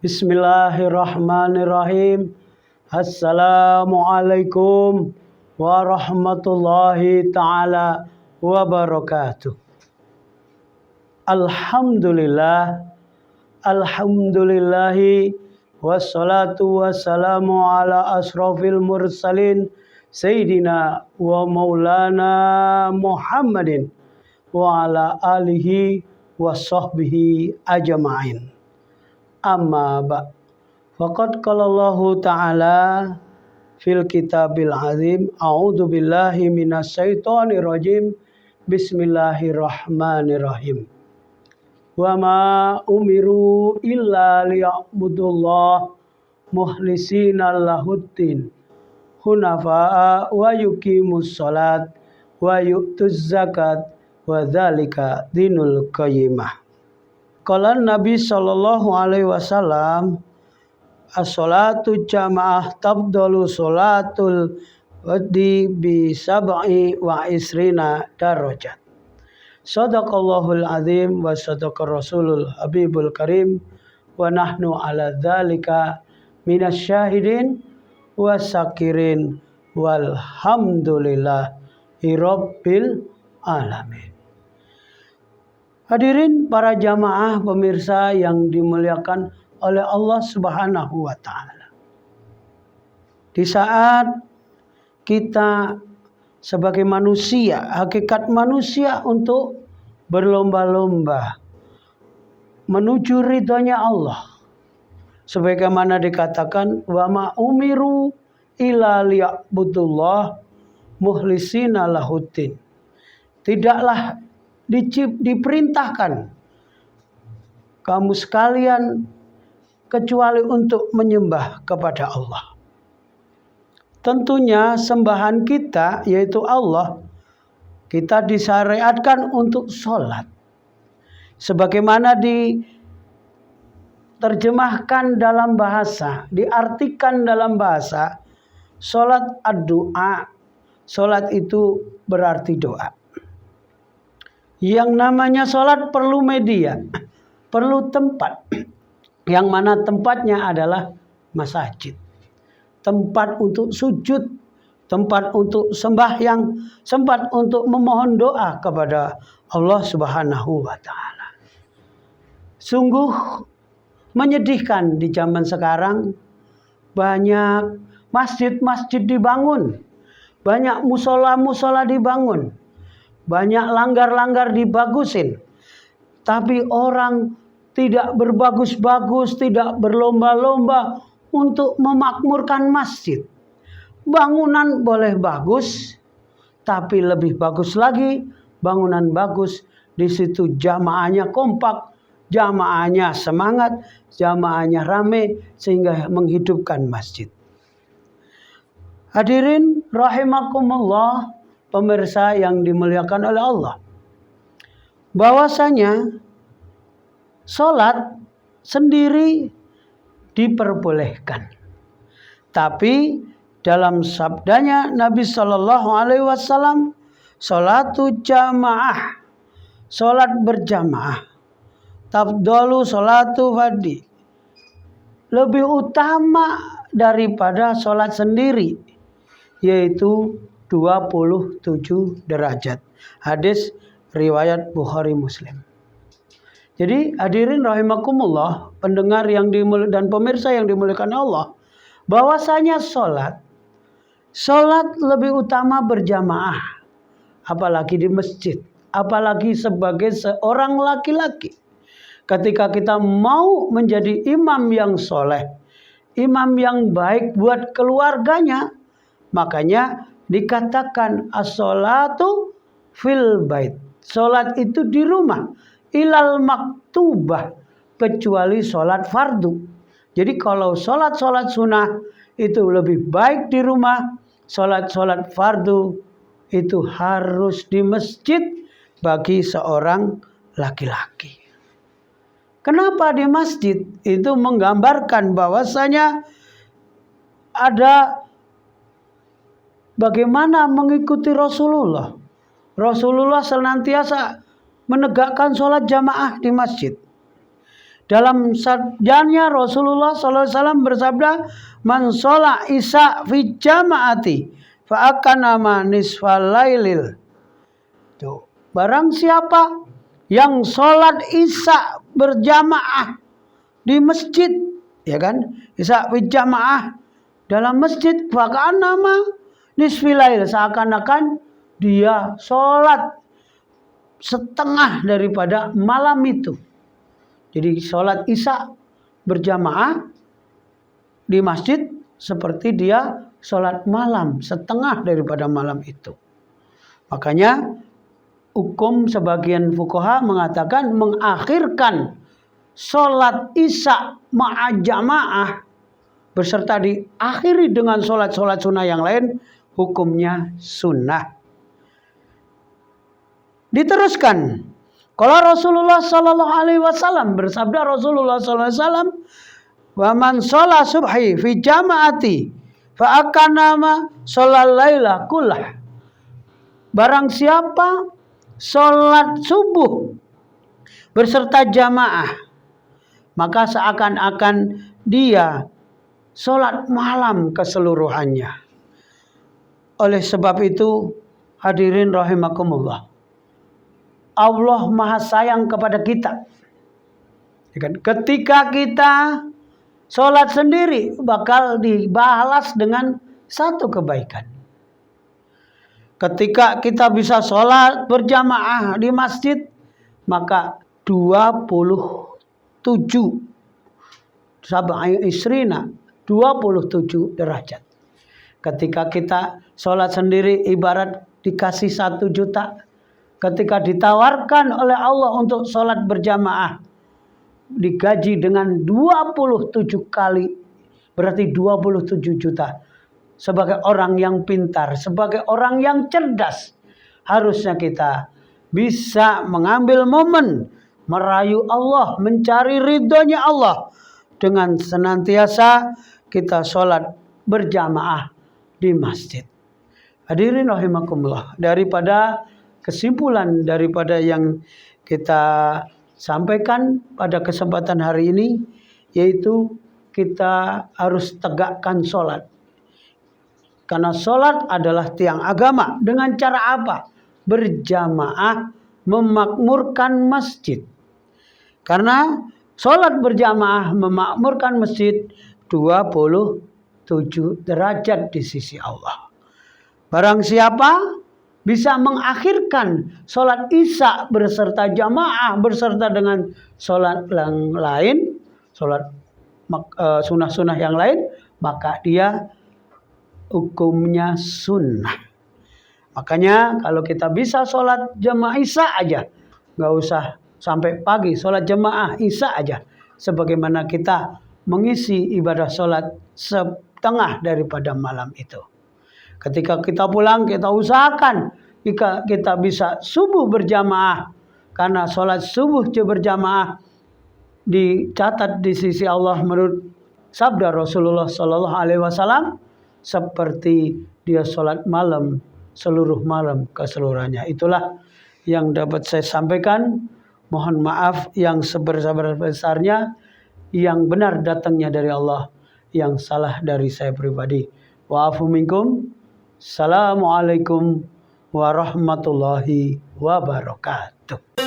Bismillahirrahmanirrahim. Assalamualaikum warahmatullahi ta'ala wabarakatuh. Alhamdulillahi wassalatu wassalamu ala asrafil mursalin Sayyidina wa maulana Muhammadin wa ala alihi wa sahbihi ajma'in. Amma ba' faqad qala Allahu ta'ala fil kitabil azim, a'udzu billahi minasyaitonir rajim, bismillahirrahmanirrahim. Wa ma umiru illa liya'budullah mukhlisina lahuddin hunafa'a wa yuqimus shalat wa yu'tuz zakat wa dzalika dinul qayyimah. Qala Nabi sallallahu alaihi wasallam, as-salatu jamaah tabdalu salatul wadi bi sab'i wa isrina darajat. Sadaqallahul azim wa sadaqar rasulul habibul karim wa nahnu ala dzalika minas syahidin wa sakirin walhamdulillahi rabbil alamin. Hadirin para jamaah pemirsa yang dimuliakan oleh Allah Subhanahu wa taala. Di saat kita sebagai manusia, hakikat manusia untuk berlomba-lomba menuju ridhonya Allah. Sebagaimana dikatakan, wa ma umiru illa liya'budullah mukhlisina lahuddin. Tidaklah diperintahkan kamu sekalian kecuali untuk menyembah kepada Allah. Tentunya sembahan kita yaitu Allah, kita disyariatkan untuk sholat. Sebagaimana diterjemahkan dalam bahasa, diartikan dalam bahasa, sholat ad-du'a. Sholat itu berarti doa. Yang namanya sholat perlu media, perlu tempat. Yang mana tempatnya adalah masjid. Tempat untuk sujud, tempat untuk sembahyang, tempat untuk memohon doa kepada Allah Subhanahu wa taala. Sungguh menyedihkan di zaman sekarang, banyak masjid-masjid dibangun, banyak musola-musola dibangun, banyak langgar-langgar dibagusin. Tapi orang tidak berbagus-bagus, tidak berlomba-lomba untuk memakmurkan masjid. Bangunan boleh bagus, tapi lebih bagus lagi bangunan bagus. Di situ jamaahnya kompak, jamaahnya semangat, jamaahnya rame sehingga menghidupkan masjid. Hadirin rahimakumullah, pemirsa yang dimuliakan oleh Allah, bahwasanya sholat sendiri diperbolehkan, tapi dalam sabdanya Nabi Shallallahu Alaihi Wasallam, sholatu jamaah, sholat berjamaah, tabdolu sholatu fadi, lebih utama daripada sholat sendiri, yaitu 27 derajat. Hadis riwayat Bukhari Muslim. Jadi hadirin rahimakumullah, pendengar yang dan pemirsa yang dimuliakan Allah, bahwasanya sholat lebih utama berjamaah, apalagi di masjid, apalagi sebagai seorang laki-laki. Ketika kita mau menjadi imam yang soleh, imam yang baik buat keluarganya, makanya dikatakan as-sholatu fil bait. Sholat itu di rumah. Ilal maktubah, kecuali sholat fardu. Jadi kalau sholat sunnah itu lebih baik di rumah. Sholat fardu itu harus di masjid bagi seorang laki-laki. Kenapa di masjid? Itu menggambarkan bahwasanya ada bagaimana mengikuti Rasulullah. Rasulullah senantiasa menegakkan sholat jamaah di masjid. Dalam sabdanya Rasulullah SAW bersabda, "Man sholat isya fi jama'ati fa akana ma nisfal lailil." Tuh, barang siapa yang sholat isya berjamaah di masjid, ya kan? Isya fi jamaah dalam masjid, fa akana ma nisfil lail, seakan-akan dia sholat setengah daripada malam itu. Jadi sholat isya berjamaah di masjid seperti dia sholat malam, setengah daripada malam itu. Makanya hukum sebagian fuqaha mengatakan mengakhirkan sholat isya ma'a jamaah beserta diakhiri dengan sholat-sholat sunnah yang lain, hukumnya sunnah. Diteruskan, kalau Rasulullah Sallallahu Alaihi Wasallam bersabda, Rasulullah Sallallahu Alaihi Wasallam, "Wa man sholat subhi fi jamaati fa akanama sholat laila kullah." Barang siapa sholat subuh berserta jamaah, maka seakan-akan dia sholat malam keseluruhannya. Oleh sebab itu, hadirin rahimakumullah, Allah Maha sayang kepada kita. Ketika kita sholat sendiri bakal dibalas dengan satu kebaikan. Ketika kita bisa sholat berjamaah di masjid, maka 27 derajat. Ketika kita sholat sendiri ibarat dikasih 1 juta. Ketika ditawarkan oleh Allah untuk sholat berjamaah, digaji dengan 27 kali, berarti 27 juta. Sebagai orang yang pintar, sebagai orang yang cerdas, harusnya kita bisa mengambil momen merayu Allah, mencari ridhonya Allah dengan senantiasa kita sholat berjamaah di masjid. Hadirin rahimakumullah, daripada kesimpulan daripada yang kita sampaikan pada kesempatan hari ini, yaitu kita harus tegakkan sholat. Karena sholat adalah tiang agama. Dengan cara apa? Berjamaah, memakmurkan masjid. Karena sholat berjamaah memakmurkan masjid 27 derajat di sisi Allah. Barang siapa bisa mengakhirkan sholat isya berserta jamaah, berserta dengan sholat yang lain, sholat sunnah-sunnah yang lain, maka dia hukumnya sunnah. Makanya kalau kita bisa sholat jamaah isya aja, nggak usah sampai pagi, sholat jamaah isya aja, sebagaimana kita mengisi ibadah sholat setengah daripada malam itu. Ketika kita pulang, kita usahakan jika kita bisa subuh berjamaah, karena sholat subuh berjamaah dicatat di sisi Allah menurut sabda Rasulullah Sallallahu Alaihi Wasallam seperti dia sholat malam, seluruh malam keseluruhannya. Itulah yang dapat saya sampaikan. Mohon maaf yang sebesar-besarnya, yang benar datangnya dari Allah, yang salah dari saya pribadi. Wa'afu minkum. Assalamualaikum warahmatullahi wabarakatuh.